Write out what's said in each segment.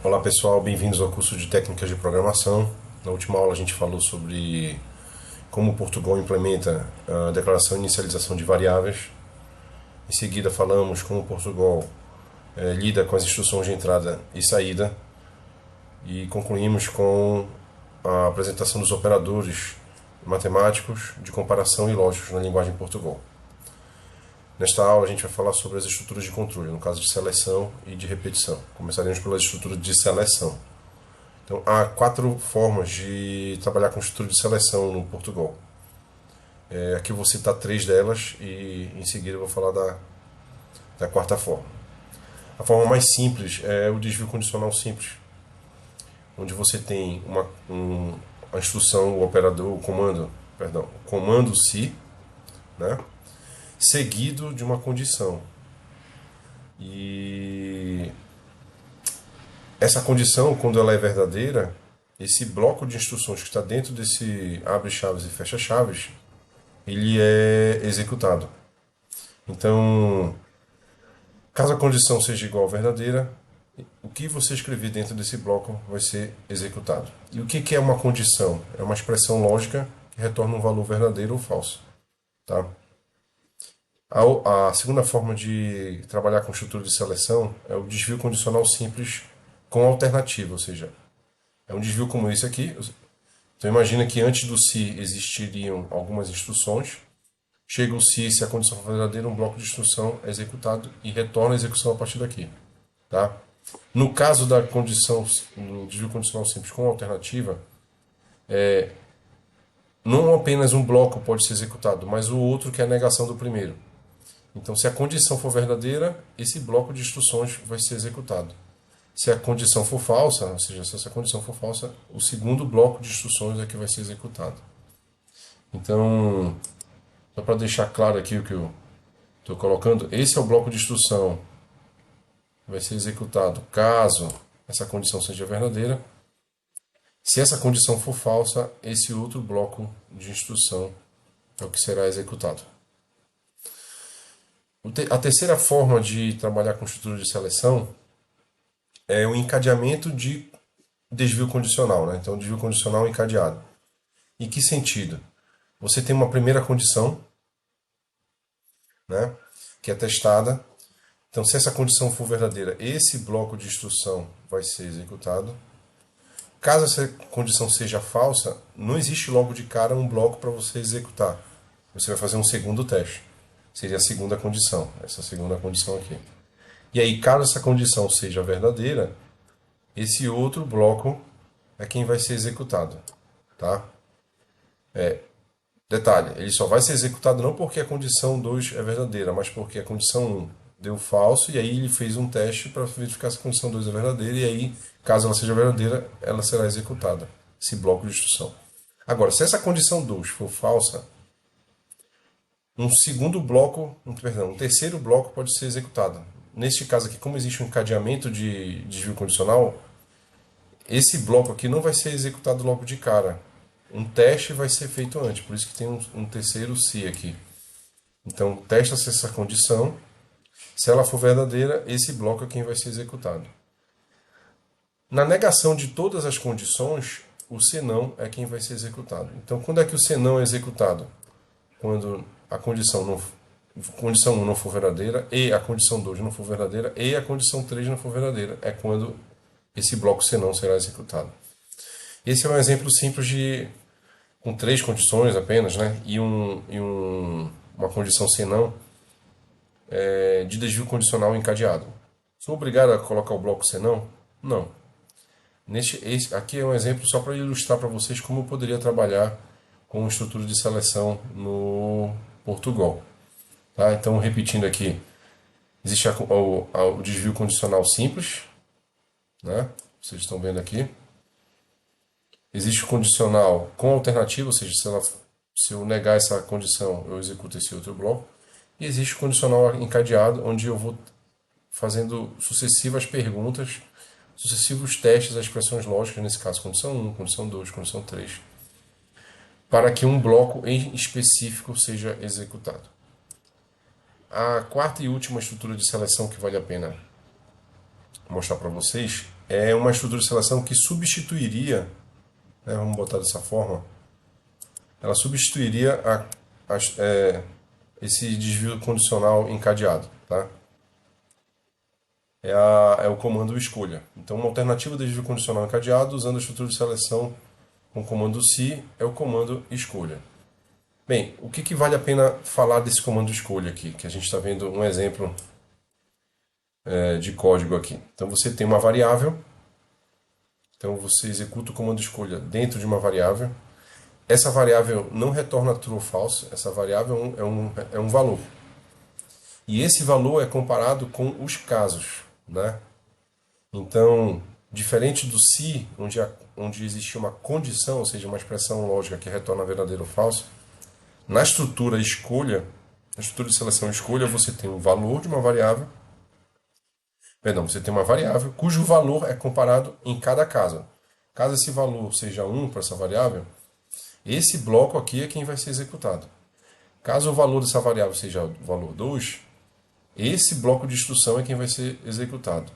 Olá pessoal, bem-vindos ao curso de Técnicas de Programação. Na última aula a gente falou sobre como o Portugal implementa a declaração e inicialização de variáveis. Em seguida falamos como o Portugal lida com as instruções de entrada e saída. E concluímos com a apresentação dos operadores matemáticos de comparação e lógicos na linguagem Portugal. Nesta aula a gente vai falar sobre as estruturas de controle, no caso de seleção e de repetição. Começaremos pelas estruturas de seleção. Então, há 4 formas de trabalhar com estrutura de seleção no Portugal. Aqui eu vou citar 3 delas e em seguida eu vou falar da quarta forma. A forma mais simples é o desvio condicional simples, onde você tem a instrução, o operador, o comando se, né, seguido de uma condição. E essa condição, quando ela é verdadeira, esse bloco de instruções que está dentro desse abre chaves e fecha chaves, ele é executado. Então, caso a condição seja igual à verdadeira, o que você escrever dentro desse bloco vai ser executado. E o que é uma condição? É uma expressão lógica que retorna um valor verdadeiro ou falso. Tá? A segunda forma de trabalhar com estrutura de seleção é o desvio condicional simples com alternativa, ou seja, é um desvio como esse aqui. Então imagina que antes do se existiriam algumas instruções, chega o se a condição for verdadeira, um bloco de instrução é executado e retorna a execução a partir daqui. Tá? No caso da condição, do desvio condicional simples com alternativa, não apenas um bloco pode ser executado, mas o outro que é a negação do primeiro. Então, se a condição for verdadeira, esse bloco de instruções vai ser executado. Se a condição for falsa, ou seja, se essa condição for falsa, o segundo bloco de instruções é que vai ser executado. Então, só para deixar claro aqui o que eu estou colocando, esse é o bloco de instrução que vai ser executado caso essa condição seja verdadeira. Se essa condição for falsa, esse outro bloco de instrução é o que será executado. A terceira forma de trabalhar com estrutura de seleção é o encadeamento de desvio condicional, né? Então, desvio condicional encadeado. Em que sentido? Você tem uma primeira condição, né, que é testada. Então, se essa condição for verdadeira, esse bloco de instrução vai ser executado. Caso essa condição seja falsa, não existe logo de cara um bloco para você executar. Você vai fazer um segundo teste. Seria a segunda condição, essa segunda condição aqui. E aí, caso essa condição seja verdadeira, esse outro bloco é quem vai ser executado. Tá? Detalhe, ele só vai ser executado não porque a condição 2 é verdadeira, mas porque a condição 1 deu falso e aí ele fez um teste para verificar se a condição 2 é verdadeira e aí, caso ela seja verdadeira, ela será executada, esse bloco de instrução. Agora, se essa condição 2 for falsa, um terceiro bloco pode ser executado. Neste caso aqui, como existe um encadeamento de desvio condicional, esse bloco aqui não vai ser executado logo de cara. Um teste vai ser feito antes, por isso que tem um terceiro se aqui. Então, testa-se essa condição. Se ela for verdadeira, esse bloco é quem vai ser executado. Na negação de todas as condições, o senão é quem vai ser executado. Então, quando é que o senão é executado? Quando a condição 1 não for verdadeira, e a condição 2 não for verdadeira, e a condição 3 não for verdadeira. É quando esse bloco senão será executado. Esse é um exemplo simples com 3 condições apenas, né? E uma condição senão de desvio condicional encadeado. Sou obrigado a colocar o bloco senão? Não. Aqui é um exemplo só para ilustrar para vocês como eu poderia trabalhar com estrutura de seleção no Portugal. Tá? Então, repetindo aqui, existe o desvio condicional simples, né? Vocês estão vendo aqui. Existe o condicional com alternativa, ou seja, se eu negar essa condição, eu executo esse outro bloco. E existe o condicional encadeado, onde eu vou fazendo sucessivas perguntas, sucessivos testes às expressões lógicas, nesse caso condição 1, condição 2, condição 3, para que um bloco em específico seja executado. A quarta e última estrutura de seleção que vale a pena mostrar para vocês é uma estrutura de seleção que substituiria, né, vamos botar dessa forma, ela substituiria esse desvio condicional encadeado, tá? É o comando escolha. Então, uma alternativa de desvio condicional encadeado usando a estrutura de seleção com o comando se é o comando escolha. Bem, o que vale a pena falar desse comando escolha aqui? Que a gente está vendo um exemplo de código aqui. Então, você tem uma variável. Então, você executa o comando escolha dentro de uma variável. Essa variável não retorna true ou false. Essa variável é um valor. E esse valor é comparado com os casos, né? Então, diferente do se, onde existia uma condição, ou seja, uma expressão lógica que retorna verdadeiro ou falso, na estrutura escolha, na estrutura de seleção escolha, você tem um valor de uma variável, perdão, você tem uma variável cujo valor é comparado em cada caso. Caso esse valor seja 1 para essa variável, esse bloco aqui é quem vai ser executado. Caso o valor dessa variável seja o valor 2, esse bloco de instrução é quem vai ser executado.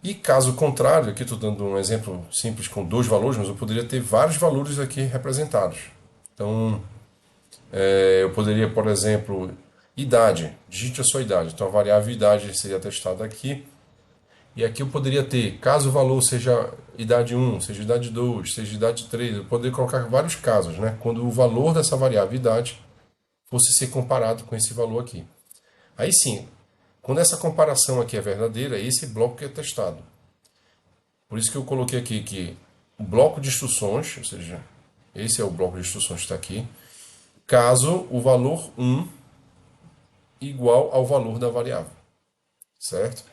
E caso contrário, aqui estou dando um exemplo simples com 2 valores, mas eu poderia ter vários valores aqui representados. Então, eu poderia, por exemplo, idade, digite a sua idade. Então, a variável idade seria testada aqui. E aqui eu poderia ter, caso o valor seja idade 1, seja idade 2, seja idade 3, eu poderia colocar vários casos, né? Quando o valor dessa variável idade fosse ser comparado com esse valor aqui. Aí sim, quando essa comparação aqui é verdadeira, esse bloco que é testado. Por isso que eu coloquei aqui que o bloco de instruções, ou seja, esse é o bloco de instruções que está aqui, caso o valor 1 igual ao valor da variável, certo?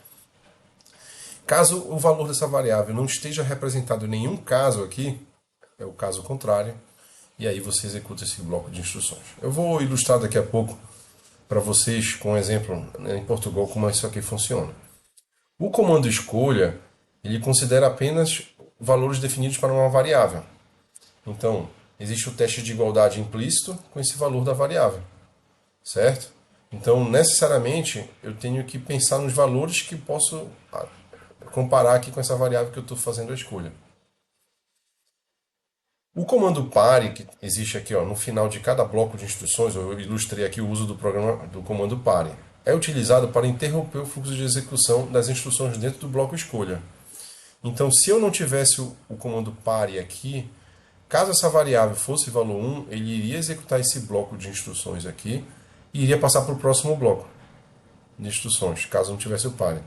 Caso o valor dessa variável não esteja representado em nenhum caso aqui, é o caso contrário, e aí você executa esse bloco de instruções. Eu vou ilustrar daqui a pouco para vocês com um exemplo em Portugal como isso aqui funciona. O comando escolha, ele considera apenas valores definidos para uma variável. Então, existe o teste de igualdade implícito com esse valor da variável, certo? Então, necessariamente, eu tenho que pensar nos valores que posso comparar aqui com essa variável que eu estou fazendo a escolha. O comando pare, que existe aqui no final de cada bloco de instruções, eu ilustrei aqui o uso do comando pare, é utilizado para interromper o fluxo de execução das instruções dentro do bloco escolha. Então, se eu não tivesse o comando pare aqui, caso essa variável fosse valor 1, ele iria executar esse bloco de instruções aqui e iria passar para o próximo bloco de instruções, caso não tivesse o pare.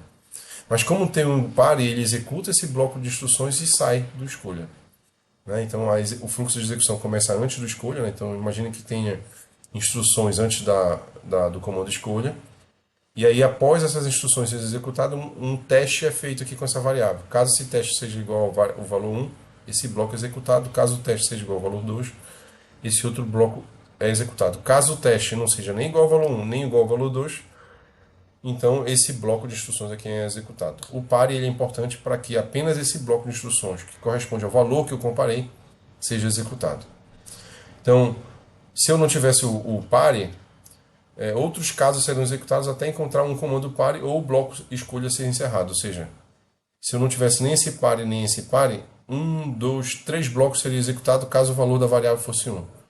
Mas como tem um pare, ele executa esse bloco de instruções e sai do escolha. Né? Então o fluxo de execução começa antes do escolha. Né? Então imagine que tenha instruções antes do comando escolha. E aí após essas instruções serem executadas, um teste é feito aqui com essa variável. Caso esse teste seja igual ao valor 1, esse bloco é executado. Caso o teste seja igual ao valor 2, esse outro bloco é executado. Caso o teste não seja nem igual ao valor 1, nem igual ao valor 2, então esse bloco de instruções aqui é executado. O pare ele é importante para que apenas esse bloco de instruções, que corresponde ao valor que eu comparei, seja executado. Então, se eu não tivesse o pare, outros casos serão executados até encontrar um comando pare ou o bloco escolha ser encerrado. Ou seja, se eu não tivesse nem esse pare nem esse pare, 1, 2, 3 blocos seriam executados caso o valor da variável fosse 1.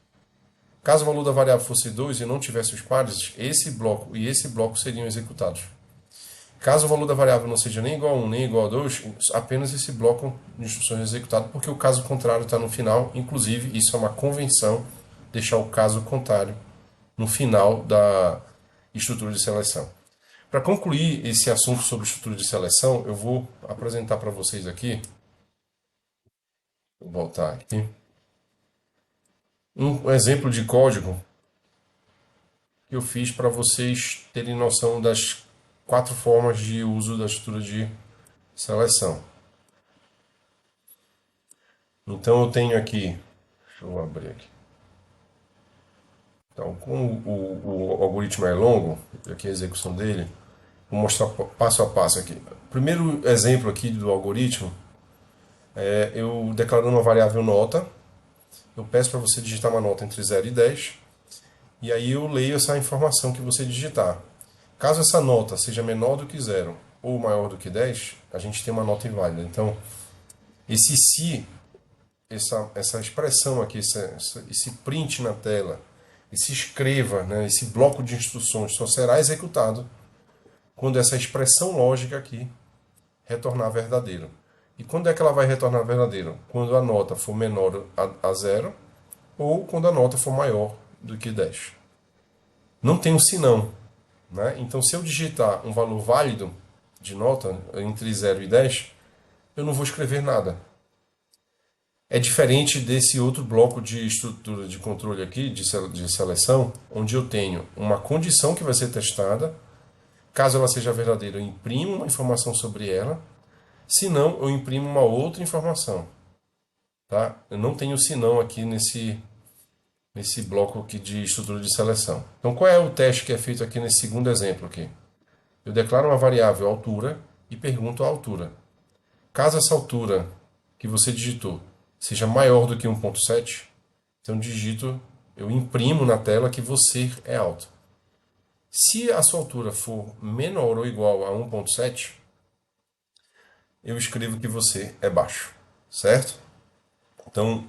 Caso o valor da variável fosse 2 e não tivesse os pares, esse bloco e esse bloco seriam executados. Caso o valor da variável não seja nem igual a 1 nem igual a 2, apenas esse bloco de instruções é executado, porque o caso contrário está no final. Inclusive, isso é uma convenção, deixar o caso contrário no final da estrutura de seleção. Para concluir esse assunto sobre estrutura de seleção, eu vou apresentar para vocês aqui, vou voltar aqui, um exemplo de código que eu fiz para vocês terem noção das 4 formas de uso da estrutura de seleção. Então eu tenho aqui, deixa eu abrir aqui. Então, como o algoritmo é longo, aqui a execução dele, vou mostrar passo a passo aqui. O primeiro exemplo aqui do algoritmo é eu declarando uma variável nota. Eu peço para você digitar uma nota entre 0 e 10, e aí eu leio essa informação que você digitar. Caso essa nota seja menor do que 0 ou maior do que 10, a gente tem uma nota inválida. Então, esse se, essa expressão aqui, esse print na tela, esse escreva, né, esse bloco de instruções só será executado quando essa expressão lógica aqui retornar verdadeiro. E quando é que ela vai retornar verdadeiro? Quando a nota for menor a 0 ou quando a nota for maior do que 10. Não tem um senão, né? Então, se eu digitar um valor válido de nota entre 0 e 10, eu não vou escrever nada. É diferente desse outro bloco de estrutura de controle aqui, de seleção, onde eu tenho uma condição que vai ser testada. Caso ela seja verdadeira, eu imprimo uma informação sobre ela. Se não, eu imprimo uma outra informação. Tá? Eu não tenho senão aqui nesse bloco aqui de estrutura de seleção. Então, qual é o teste que é feito aqui nesse segundo exemplo aqui? Eu declaro uma variável altura e pergunto a altura. Caso essa altura que você digitou seja maior do que 1.7, então eu imprimo na tela que você é alto. Se a sua altura for menor ou igual a 1.7, eu escrevo que você é baixo, certo? Então,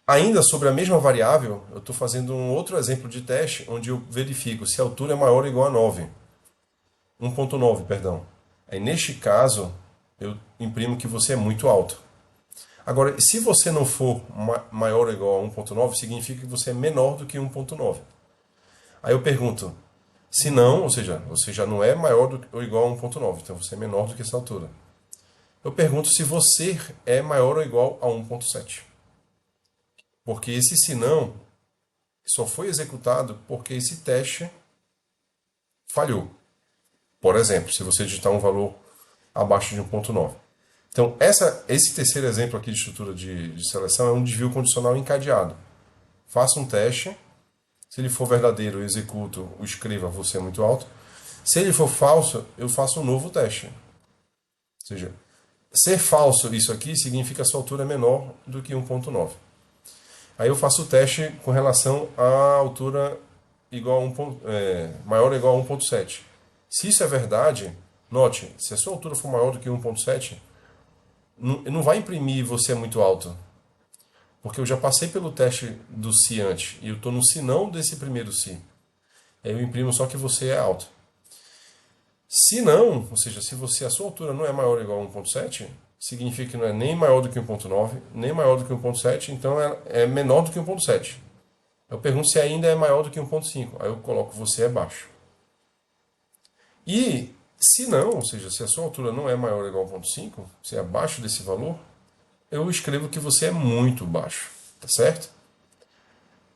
ainda sobre a mesma variável, eu estou fazendo um outro exemplo de teste, onde eu verifico se a altura é maior ou igual a 9. 1.9, perdão. Aí, neste caso, eu imprimo que você é muito alto. Agora, se você não for maior ou igual a 1.9, significa que você é menor do que 1.9. Aí eu pergunto, se não, ou seja, você já não é maior ou igual a 1.9, então você é menor do que essa altura. Eu pergunto se você é maior ou igual a 1.7. Porque esse se não só foi executado porque esse teste falhou. Por exemplo, se você digitar um valor abaixo de 1.9. Então, esse terceiro exemplo aqui de estrutura de seleção é um desvio condicional encadeado. Faça um teste. Se ele for verdadeiro, eu executo o escreva você é muito alto. Se ele for falso, eu faço um novo teste. Ou seja, ser falso isso aqui significa que a sua altura é menor do que 1.9. Aí eu faço o teste com relação à altura igual a maior ou igual a 1.7. Se isso é verdade, note, se a sua altura for maior do que 1.7, não vai imprimir você é muito alto. Porque eu já passei pelo teste do se antes e eu estou no se não desse primeiro se. Aí eu imprimo só que você é alto. Se não, ou seja, se a sua altura não é maior ou igual a 1.7, significa que não é nem maior do que 1.9, nem maior do que 1.7, então é menor do que 1.7. Eu pergunto se ainda é maior do que 1.5, aí eu coloco você é baixo. E se não, ou seja, se a sua altura não é maior ou igual a 1.5, se é abaixo desse valor, eu escrevo que você é muito baixo, tá certo?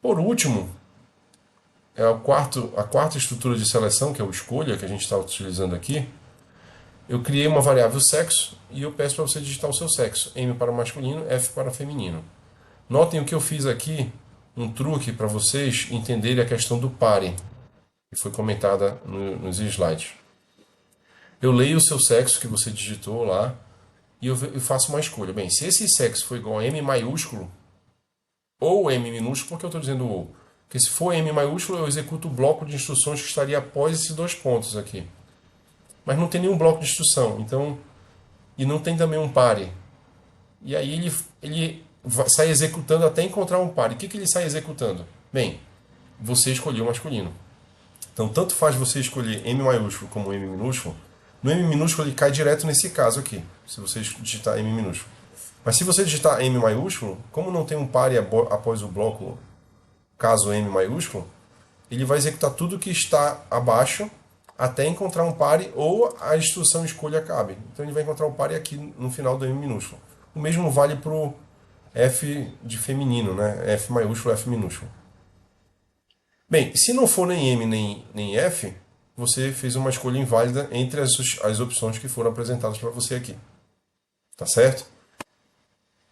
Por último, a quarta estrutura de seleção, que é o escolha, que a gente está utilizando aqui. Eu criei uma variável sexo e eu peço para você digitar o seu sexo, M para masculino, F para feminino. Notem o que eu fiz aqui, um truque para vocês entenderem a questão do pare, que foi comentada nos slides. Eu leio o seu sexo que você digitou lá e eu faço uma escolha. Bem, se esse sexo for igual a M maiúsculo ou M minúsculo, por que eu estou dizendo ou? Porque se for M maiúsculo, eu executo o bloco de instruções que estaria após esses dois pontos aqui. Mas não tem nenhum bloco de instrução, então, e não tem também um pare. E aí ele sai executando até encontrar um pare. O que ele sai executando? Bem, você escolheu o masculino. Então, tanto faz você escolher M maiúsculo como M minúsculo. No M minúsculo ele cai direto nesse caso aqui, se você digitar M minúsculo. Mas se você digitar M maiúsculo, como não tem um pare após o bloco caso M maiúsculo, ele vai executar tudo que está abaixo até encontrar um pare ou a instrução escolha acabe. Então ele vai encontrar um pare aqui no final do M minúsculo. O mesmo vale para o F de feminino, né? F maiúsculo, F minúsculo. Bem, se não for nem M nem F, você fez uma escolha inválida entre as opções que foram apresentadas para você aqui. Tá certo?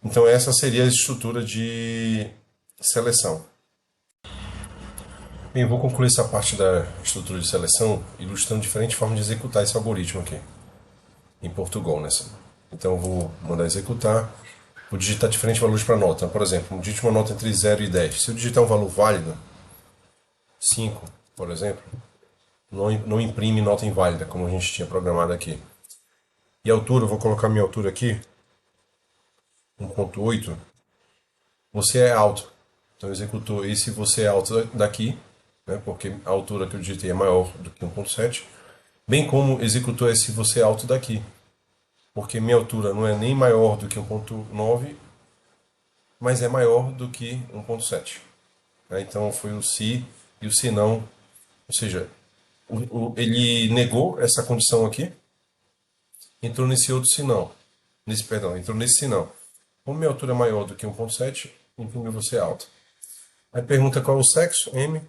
Então essa seria a estrutura de seleção. Bem, eu vou concluir essa parte da estrutura de seleção ilustrando diferentes formas de executar esse algoritmo aqui, em Portugal. Então eu vou mandar executar, vou digitar diferentes valores para nota. Por exemplo, digite uma nota entre 0 e 10. Se eu digitar um valor válido, 5, por exemplo, não imprime nota inválida, como a gente tinha programado aqui. E a altura, eu vou colocar minha altura aqui, 1.8. Você é alto. Então executou esse você é alto daqui, né, porque a altura que eu digitei é maior do que 1.7, bem como executou esse você é alto daqui, porque minha altura não é nem maior do que 1.9, mas é maior do que 1.7. Então foi o se e o se não, ou seja, ele negou essa condição aqui, entrou nesse outro se não, entrou nesse se não. Como minha altura é maior do que 1.7, imprimiu você é alto. Aí pergunta qual é o sexo, M.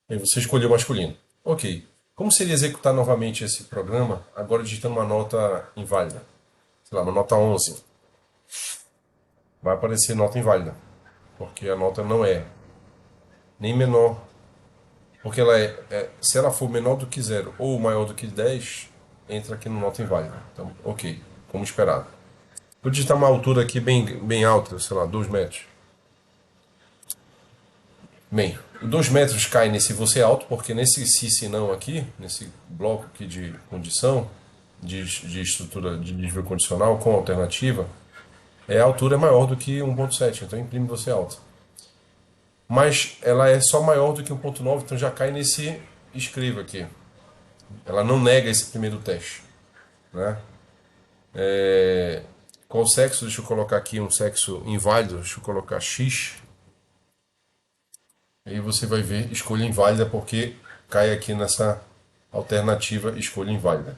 E você escolheu masculino. Ok. Como seria executar novamente esse programa, agora digitando uma nota inválida? Sei lá, uma nota 11. Vai aparecer nota inválida, porque a nota não é nem menor, porque se ela for menor do que 0 ou maior do que 10, entra aqui no nota inválida. Então, ok, como esperado. Vou digitar uma altura aqui bem alta, sei lá, 2 metros. Bem, 2 metros cai nesse você alto, porque nesse se não aqui, nesse bloco aqui de condição, de estrutura de nível condicional com alternativa, a altura é maior do que 1.7, então imprime você alto. Mas ela é só maior do que 1.9, então já cai nesse escreva aqui. Ela não nega esse primeiro teste, né? Qual sexo? Deixa eu colocar aqui um sexo inválido, deixa eu colocar X. Aí você vai ver escolha inválida porque cai aqui nessa alternativa escolha inválida.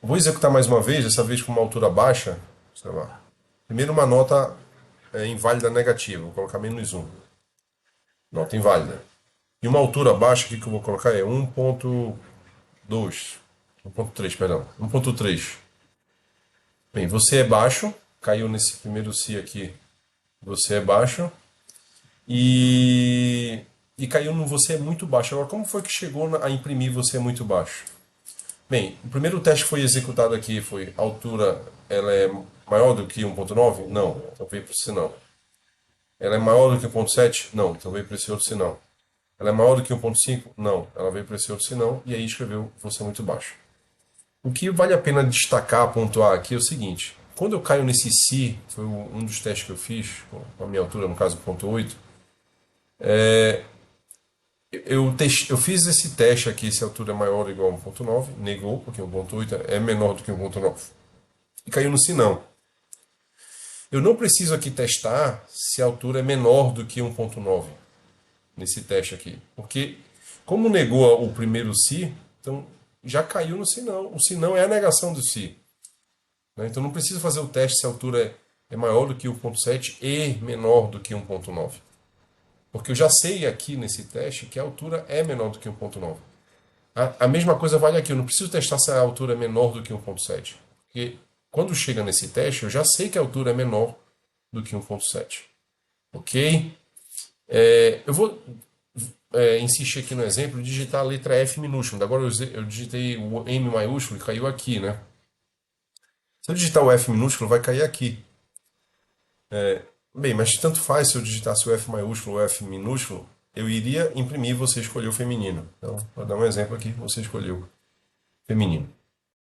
Vou executar mais uma vez, dessa vez com uma altura baixa. Sei lá. Primeiro uma nota inválida negativa, vou colocar -1. Nota inválida. E uma altura baixa aqui que eu vou colocar é 1.2. 1.3, perdão. 1.3. Bem, você é baixo, caiu nesse primeiro se aqui. Você é baixo. E caiu no você é muito baixo. Agora, como foi que chegou a imprimir você é muito baixo? Bem, o primeiro teste que foi executado aqui foi a altura, ela é maior do que 1.9? Não, então veio para o sinal. Ela é maior do que 1.7? Não, então veio para esse outro sinal. Ela é maior do que 1.5? Não, ela veio para esse outro sinal e aí escreveu você é muito baixo. O que vale a pena destacar, pontuar aqui é o seguinte: quando eu caio nesse se, foi um dos testes que eu fiz, com a minha altura, no caso 1.8, eu fiz esse teste aqui, se a altura é maior ou igual a 1.9, negou, porque 1.8 é menor do que 1.9. E caiu no se não. Eu não preciso aqui testar se a altura é menor do que 1.9, nesse teste aqui. Porque, como negou o primeiro se, então já caiu no se não. O se não é a negação do se. Então não preciso fazer o teste se a altura é maior do que 1.7 e menor do que 1.9. Porque eu já sei aqui nesse teste que a altura é menor do que 1.9. A mesma coisa vale aqui, eu não preciso testar se a altura é menor do que 1.7. Porque quando chega nesse teste, eu já sei que a altura é menor do que 1.7. Ok? Eu vou insistir aqui no exemplo, digitar a letra F minúscula. Agora eu digitei o M maiúsculo e caiu aqui, né? Se eu digitar o F minúsculo, vai cair aqui. Bem, mas tanto faz se eu digitasse o F maiúsculo ou F minúsculo, eu iria imprimir, você escolheu o feminino. Então, vou dar um exemplo aqui, você escolheu feminino.